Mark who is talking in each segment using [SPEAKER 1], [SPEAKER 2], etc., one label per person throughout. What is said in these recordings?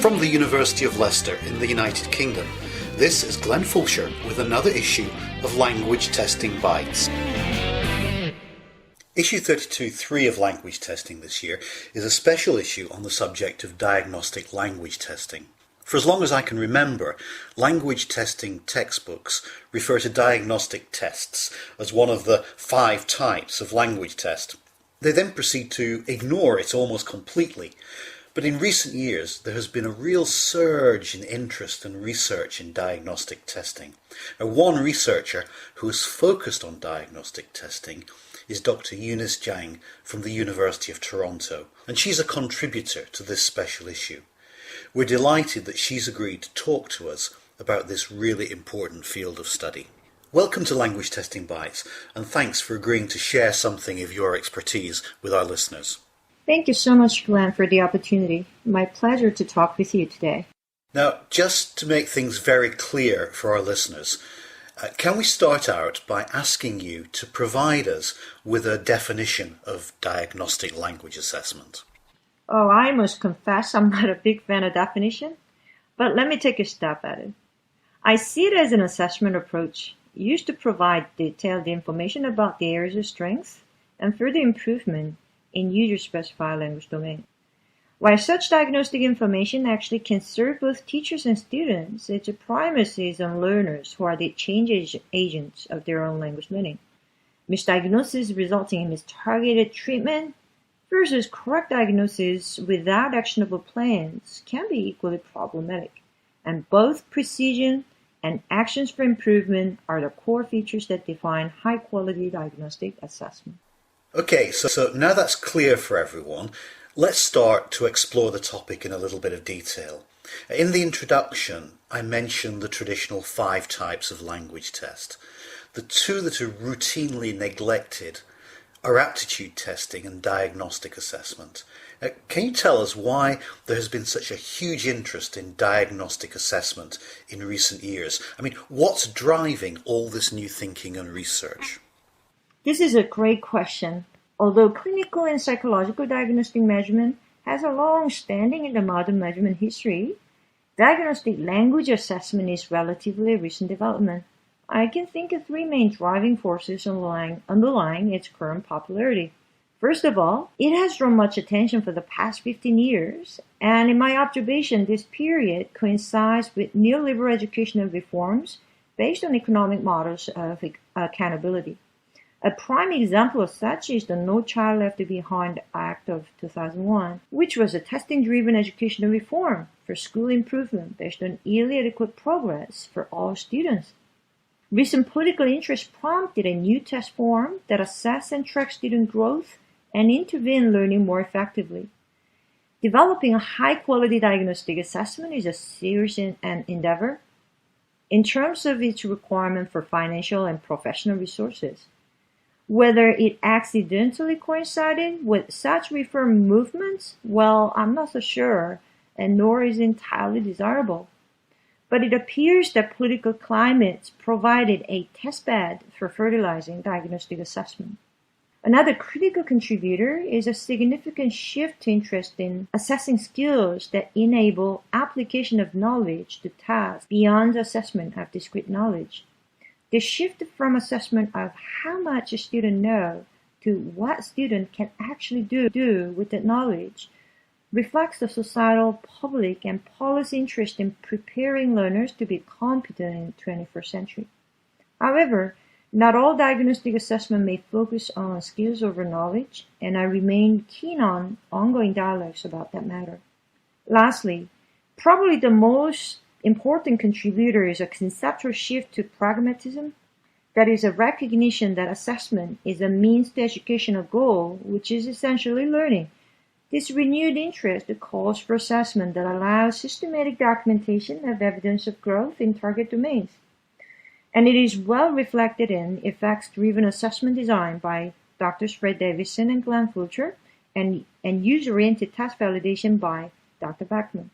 [SPEAKER 1] From the University of Leicester in the United Kingdom, this is Glenn Fulcher with another issue of Language Testing Bites. Issue 32.3 of Language Testing this year is a special issue on the subject of diagnostic language testing. For as long as I can remember, language testing textbooks refer to diagnostic tests as one of the 5 types of language test. They then proceed to ignore it almost completely. But in recent years, there has been a real surge in interest and research in diagnostic testing. Now, one researcher who has focused on diagnostic testing is Dr. Eunice Jang from the University of Toronto, and she's a contributor to this special issue. We're delighted that she's agreed to talk to us about this really important field of study. Welcome to Language Testing Bites, and thanks for agreeing to share something of your expertise with our listeners.
[SPEAKER 2] Thank you so much, Glenn, for the opportunity. My pleasure to talk with you today.
[SPEAKER 1] Now, just to make things very clear for our listeners, can we start out by asking you to provide us with a definition of diagnostic language assessment?
[SPEAKER 2] Oh, I must confess I'm not a big fan of definition, but let me take a stab at it. I see it as an assessment approach used to provide detailed information about the areas of strength and further improvement in user-specified language domain. While such diagnostic information actually can serve both teachers and students, its primacy is on learners who are the change agents of their own language learning. Misdiagnosis resulting in mistargeted treatment versus correct diagnosis without actionable plans can be equally problematic, and both precision and actions for improvement are the core features that define high-quality diagnostic assessment.
[SPEAKER 1] Okay, so now that's clear for everyone, let's start to explore the topic in a little bit of detail. In the introduction, I mentioned the traditional 5 types of language test. The 2 that are routinely neglected are aptitude testing and diagnostic assessment. Can you tell us why there has been such a huge interest in diagnostic assessment in recent years? I mean, what's driving all this new thinking and research?
[SPEAKER 2] This is a great question. Although clinical and psychological diagnostic measurement has a long standing in the modern measurement history, diagnostic language assessment is relatively recent development. I can think of 3 main driving forces underlying its current popularity. First of all, it has drawn much attention for the past 15 years, and in my observation, this period coincides with neoliberal educational reforms based on economic models of accountability. A prime example of such is the No Child Left Behind Act of 2001, which was a testing-driven educational reform for school improvement based on yearly adequate progress for all students. Recent political interest prompted a new test form that assesses and tracks student growth and intervene learning more effectively. Developing a high-quality diagnostic assessment is a serious endeavor in terms of its requirement for financial and professional resources. Whether it accidentally coincided with such reform movements, well, I'm not so sure, and nor is entirely desirable. But it appears that political climates provided a testbed for fertilizing diagnostic assessment. Another critical contributor is a significant shift to interest in assessing skills that enable application of knowledge to tasks beyond assessment of discrete knowledge. The shift from assessment of how much a student knows to what a student can actually do with that knowledge reflects the societal, public, and policy interest in preparing learners to be competent in the 21st century. However, not all diagnostic assessment may focus on skills over knowledge, and I remain keen on ongoing dialogues about that matter. Lastly, probably the most important contributor is a conceptual shift to pragmatism, that is a recognition that assessment is a means to educational goal, which is essentially learning. This renewed interest calls for assessment that allows systematic documentation of evidence of growth in target domains. And it is well reflected in effects-driven assessment design by Drs. Fred Davison and Glenn Fulcher, and user-oriented test validation by Dr. Beckman.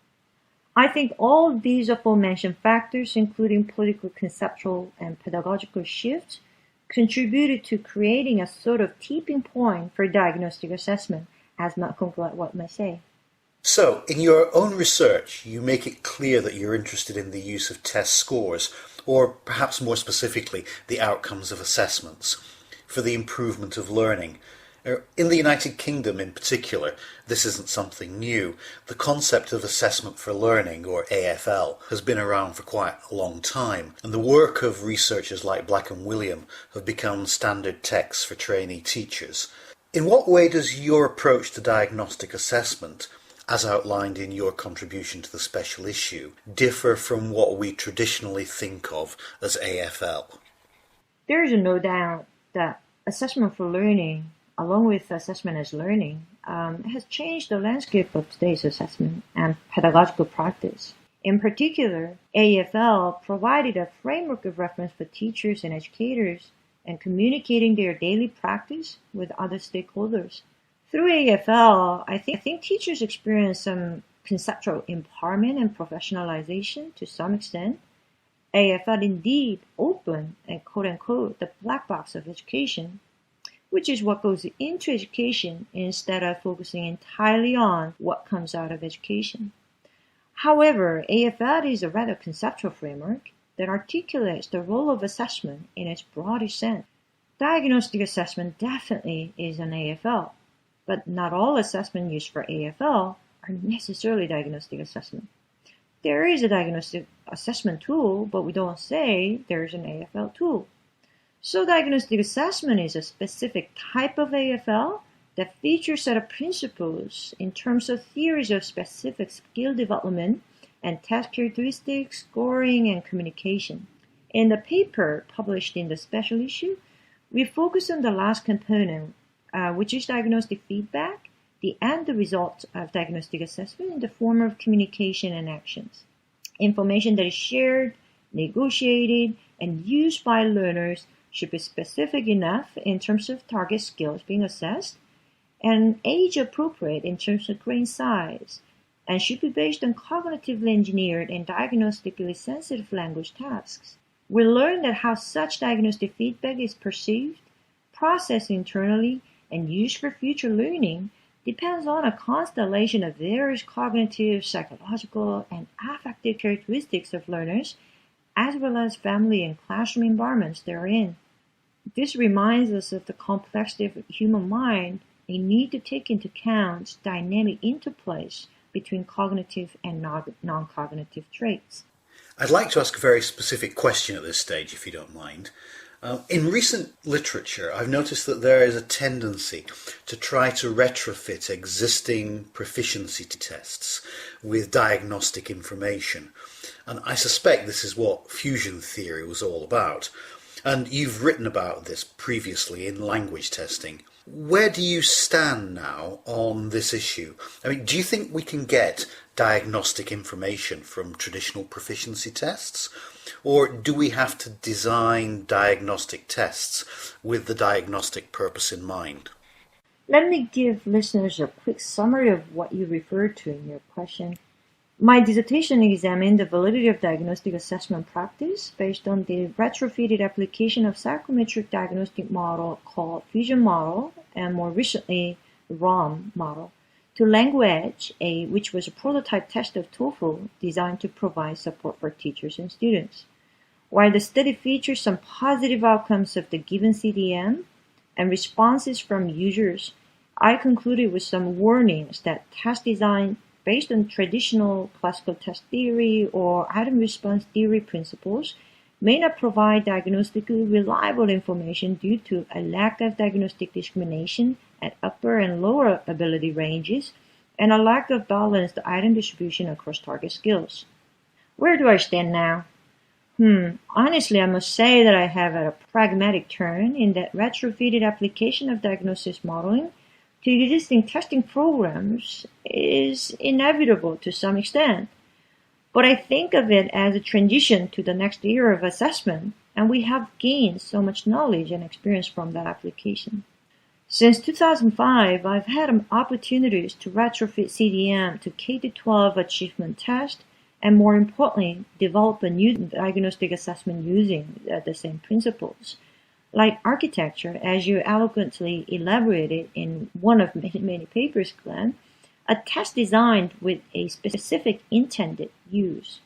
[SPEAKER 2] I think all these aforementioned factors, including political, conceptual, and pedagogical shifts, contributed to creating a sort of tipping point for diagnostic assessment, as Malcolm Gladwell might say.
[SPEAKER 1] So, in your own research, you make it clear that you're interested in the use of test scores, or perhaps more specifically, the outcomes of assessments, for the improvement of learning. In the United Kingdom in particular, this isn't something new. The concept of assessment for learning, or AFL, has been around for quite a long time, and the work of researchers like Black and William have become standard texts for trainee teachers. In what way does your approach to diagnostic assessment, as outlined in your contribution to the special issue, differ from what we traditionally think of as AFL?
[SPEAKER 2] There is no doubt that assessment for learning, along with assessment as learning, has changed the landscape of today's assessment and pedagogical practice. In particular, AFL provided a framework of reference for teachers and educators and communicating their daily practice with other stakeholders. Through AFL, I think teachers experience some conceptual empowerment and professionalization to some extent. AFL indeed opened and quote-unquote the black box of education, which is what goes into education instead of focusing entirely on what comes out of education. However, AFL is a rather conceptual framework that articulates the role of assessment in its broadest sense. Diagnostic assessment definitely is an AFL, but not all assessment used for AFL are necessarily diagnostic assessment. There is a diagnostic assessment tool, but we don't say there's an AFL tool. So diagnostic assessment is a specific type of AFL that features a set of principles in terms of theories of specific skill development and test characteristics, scoring, and communication. In the paper published in the special issue, we focus on the last component, which is diagnostic feedback, the end result of diagnostic assessment in the form of communication and actions. Information that is shared, negotiated, and used by learners should be specific enough in terms of target skills being assessed, and age appropriate in terms of grain size, and should be based on cognitively engineered and diagnostically sensitive language tasks. We learned that how such diagnostic feedback is perceived, processed internally, and used for future learning depends on a constellation of various cognitive, psychological, and affective characteristics of learners, as well as family and classroom environments they're in. This reminds us of the complexity of the human mind, a need to take into account dynamic interplays between cognitive and non-cognitive traits.
[SPEAKER 1] I'd like to ask a very specific question at this stage, if you don't mind. In recent literature, I've noticed that there is a tendency to try to retrofit existing proficiency tests with diagnostic information. And I suspect this is what fusion theory was all about. And you've written about this previously in language testing. Where do you stand now on this issue? I mean, do you think we can get diagnostic information from traditional proficiency tests? Or do we have to design diagnostic tests with the diagnostic purpose in mind?
[SPEAKER 2] Let me give listeners a quick summary of what you referred to in your question. My dissertation examined the validity of diagnostic assessment practice based on the retrofitted application of psychometric diagnostic model called Fusion model, and more recently, ROM model, to Language, which was a prototype test of TOEFL designed to provide support for teachers and students. While the study features some positive outcomes of the given CDM and responses from users, I concluded with some warnings that test design based on traditional classical test theory or item response theory principles may not provide diagnostically reliable information due to a lack of diagnostic discrimination at upper and lower ability ranges and a lack of balanced item distribution across target skills. Where do I stand now? Honestly, I must say that I have had a pragmatic turn in that retrofitted application of diagnosis modeling to existing testing programs is inevitable to some extent. But I think of it as a transition to the next era of assessment, and we have gained so much knowledge and experience from that application. Since 2005, I've had opportunities to retrofit CDM to K-12 achievement test, and more importantly, develop a new diagnostic assessment using the same principles. Like architecture, as you eloquently elaborated in one of many papers, Glenn, a test designed with a specific intended use.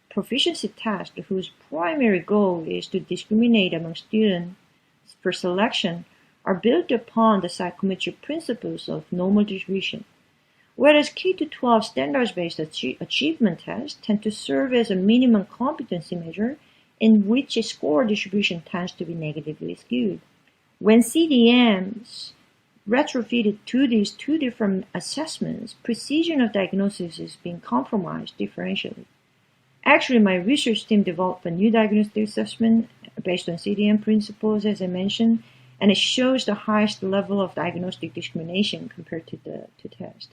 [SPEAKER 2] Proficiency tests whose primary goal is to discriminate among students for selection are built upon the psychometric principles of normal distribution, whereas K-12 standards-based achievement tests tend to serve as a minimum competency measure in which a score distribution tends to be negatively skewed. When CDMs retrofitted to these two different assessments, precision of diagnosis is being compromised differentially. Actually, my research team developed a new diagnostic assessment based on CDM principles, as I mentioned, and it shows the highest level of diagnostic discrimination compared to the two tests.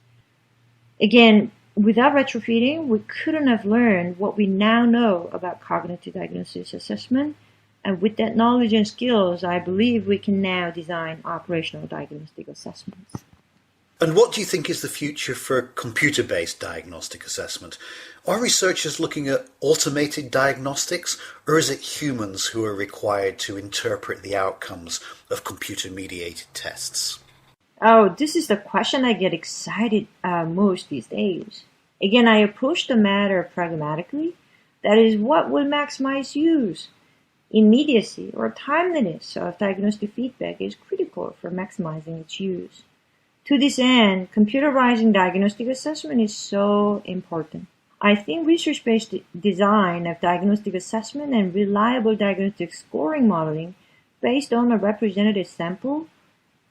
[SPEAKER 2] Again, without retrofitting, we couldn't have learned what we now know about cognitive diagnosis assessment, and with that knowledge and skills, I believe we can now design operational diagnostic assessments.
[SPEAKER 1] And what do you think is the future for computer-based diagnostic assessment? Are researchers looking at automated diagnostics, or is it humans who are required to interpret the outcomes of computer-mediated tests?
[SPEAKER 2] Oh, this is the question I get excited most these days. Again, I approach the matter pragmatically. That is, what will maximize use? Immediacy or timeliness of diagnostic feedback is critical for maximizing its use. To this end, computerizing diagnostic assessment is so important. I think research-based design of diagnostic assessment and reliable diagnostic scoring modeling based on a representative sample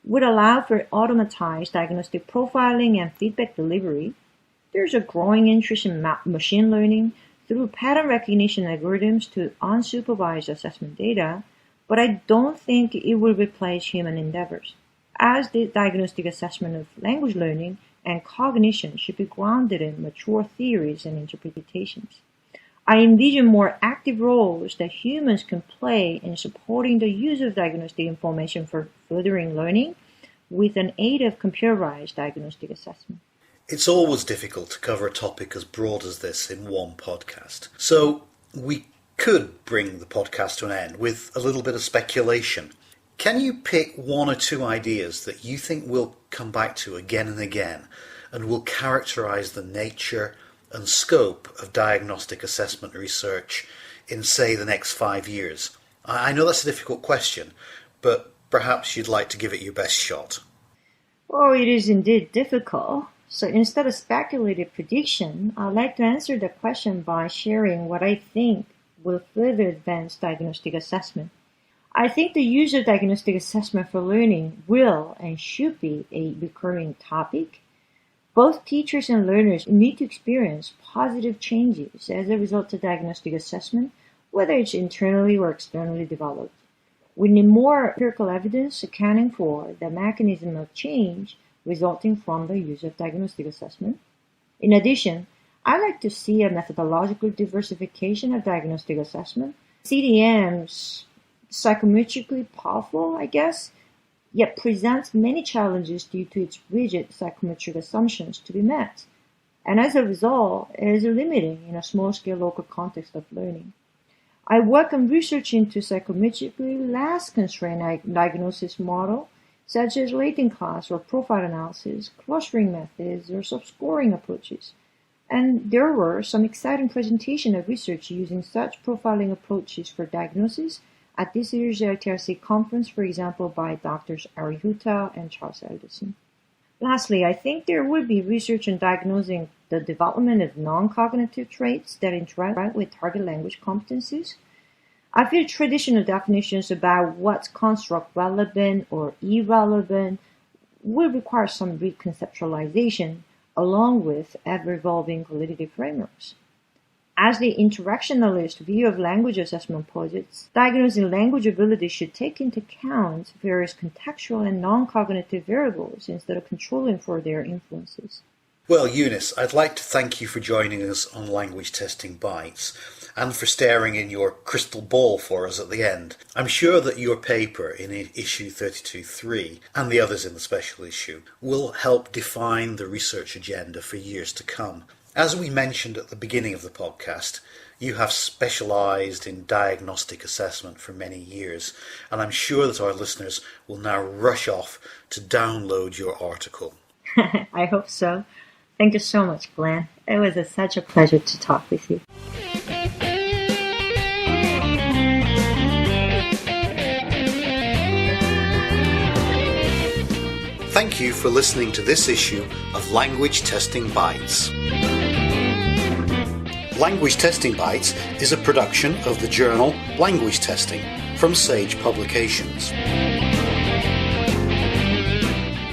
[SPEAKER 2] would allow for automatized diagnostic profiling and feedback delivery. There's a growing interest in machine learning through pattern recognition algorithms to unsupervised assessment data, but I don't think it will replace human endeavors, as the diagnostic assessment of language learning and cognition should be grounded in mature theories and interpretations. I envision more active roles that humans can play in supporting the use of diagnostic information for furthering learning with an aid of computerized diagnostic assessment.
[SPEAKER 1] It's always difficult to cover a topic as broad as this in one podcast. So we could bring the podcast to an end with a little bit of speculation. Can you pick one or two ideas that you think we'll come back to again and again and will characterize the nature and scope of diagnostic assessment research in, say, the next 5 years? I know that's a difficult question, but perhaps you'd like to give it your best shot.
[SPEAKER 2] Oh, it is indeed difficult. So instead of speculative prediction, I'd like to answer the question by sharing what I think will further advance diagnostic assessment. I think the use of diagnostic assessment for learning will and should be a recurring topic. Both teachers and learners need to experience positive changes as a result of diagnostic assessment, whether it's internally or externally developed. We need more empirical evidence accounting for the mechanism of change resulting from the use of diagnostic assessment. In addition, I like to see a methodological diversification of diagnostic assessment. CDM's psychometrically powerful, I guess, yet presents many challenges due to its rigid psychometric assumptions to be met, and as a result, it is limiting in a small-scale local context of learning. I welcome research into psychometrically less constrained diagnosis model, such as latent class or profile analysis, clustering methods, or subscoring approaches. And there were some exciting presentations of research using such profiling approaches for diagnosis at this year's LTRC conference, for example, by Drs. Arihuta and Charles Alderson. Lastly, I think there would be research on diagnosing the development of non-cognitive traits that interact with target language competencies. I feel traditional definitions about what's construct relevant or irrelevant will require some reconceptualization along with ever-evolving qualitative frameworks. As the interactionalist view of language assessment posits, diagnosing language ability should take into account various contextual and non-cognitive variables instead of controlling for their influences.
[SPEAKER 1] Well, Eunice, I'd like to thank you for joining us on Language Testing Bites and for staring in your crystal ball for us at the end. I'm sure that your paper in issue 32.3 and the others in the special issue will help define the research agenda for years to come. As we mentioned at the beginning of the podcast, you have specialised in diagnostic assessment for many years, and I'm sure that our listeners will now rush off to download your article.
[SPEAKER 2] I hope so. Thank you so much, Glenn. It was such a pleasure to talk with you.
[SPEAKER 1] Thank you for listening to this issue of Language Testing Bites. Language Testing Bites is a production of the journal Language Testing from Sage Publications.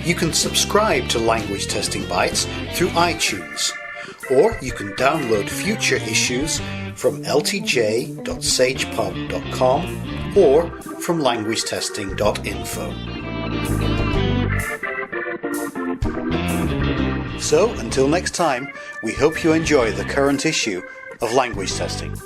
[SPEAKER 1] You can subscribe to Language Testing Bites through iTunes, or you can download future issues from ltj.sagepub.com or from languagetesting.info. So, until next time, we hope you enjoy the current issue of Language Testing.